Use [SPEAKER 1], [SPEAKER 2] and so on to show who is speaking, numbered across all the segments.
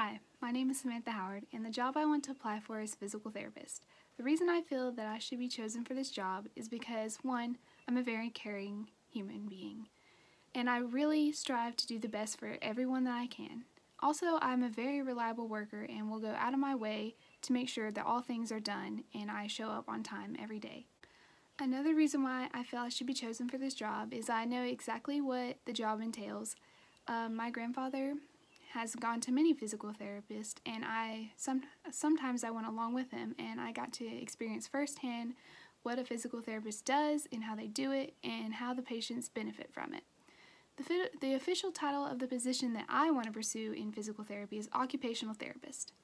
[SPEAKER 1] Hi, my name is Samantha Howard, and the job I want to apply for is physical therapist. The reason I feel that I should be chosen for this job is because, one, I'm a very caring human being, and I really strive to do the best for everyone that I can. Also, I'm a very reliable worker and will go out of my way to make sure that all things are done and I show up on time every day. Another reason why I feel I should be chosen for this job is I know exactly what the job entails. My grandfather has gone to many physical therapists, and sometimes I went along with him, and I got to experience firsthand what a physical therapist does and how they do it and how the patients benefit from it. The official title of the position that I want to pursue in physical therapy is occupational therapist.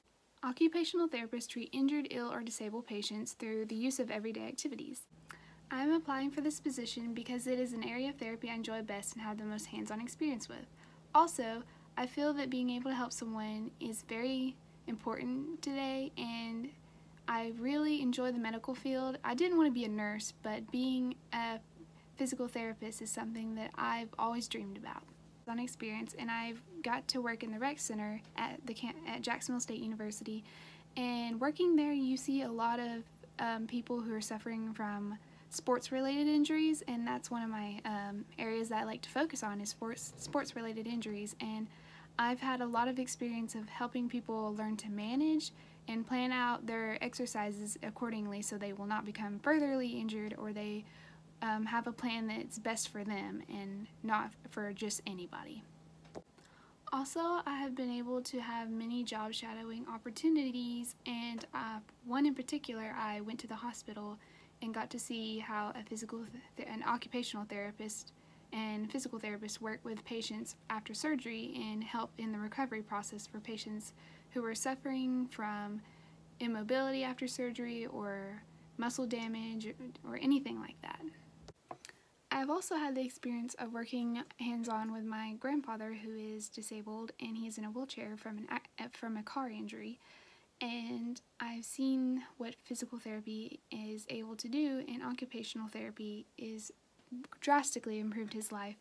[SPEAKER 1] Occupational therapists treat injured, ill, or disabled patients through the use of everyday activities. I am applying for this position because it is an area of therapy I enjoy best and have the most hands-on experience with. Also, I feel that being able to help someone is very important today, and I really enjoy the medical field. I didn't want to be a nurse, but being a physical therapist is something that I've always dreamed about. On experience, and I've got to work in the rec center at Jacksonville State University, and working there you see a lot of people who are suffering from sports-related injuries, and that's one of my areas that I like to focus on is sports-related injuries. And I've had a lot of experience of helping people learn to manage and plan out their exercises accordingly so they will not become furtherly injured, or they have a plan that's best for them and not for just anybody. Also, I have been able to have many job shadowing opportunities, and one in particular, I went to the hospital and got to see how an occupational therapist and physical therapists work with patients after surgery and help in the recovery process for patients who are suffering from immobility after surgery or muscle damage or anything like that. I've also had the experience of working hands-on with my grandfather, who is disabled and he's in a wheelchair from a car injury, and I've seen what physical therapy is able to do, and occupational therapy is drastically improved his life.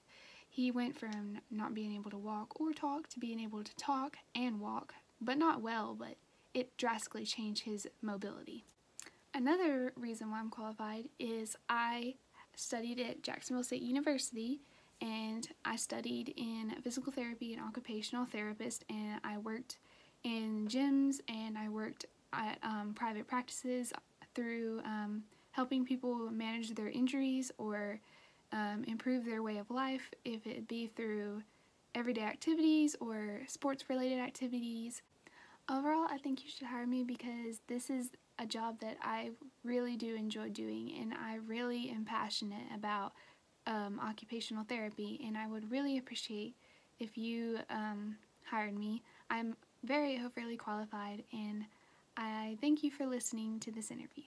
[SPEAKER 1] He went from not being able to walk or talk to being able to talk and walk, but not well, but it drastically changed his mobility. Another reason why I'm qualified is I studied at Jacksonville State University, and I studied in physical therapy and occupational therapist, and I worked in gyms and I worked at private practices through helping people manage their injuries or improve their way of life, if it be through everyday activities or sports-related activities. Overall, I think you should hire me because this is a job that I really do enjoy doing, and I really am passionate about occupational therapy, and I would really appreciate if you hired me. I'm very overly qualified, and I thank you for listening to this interview.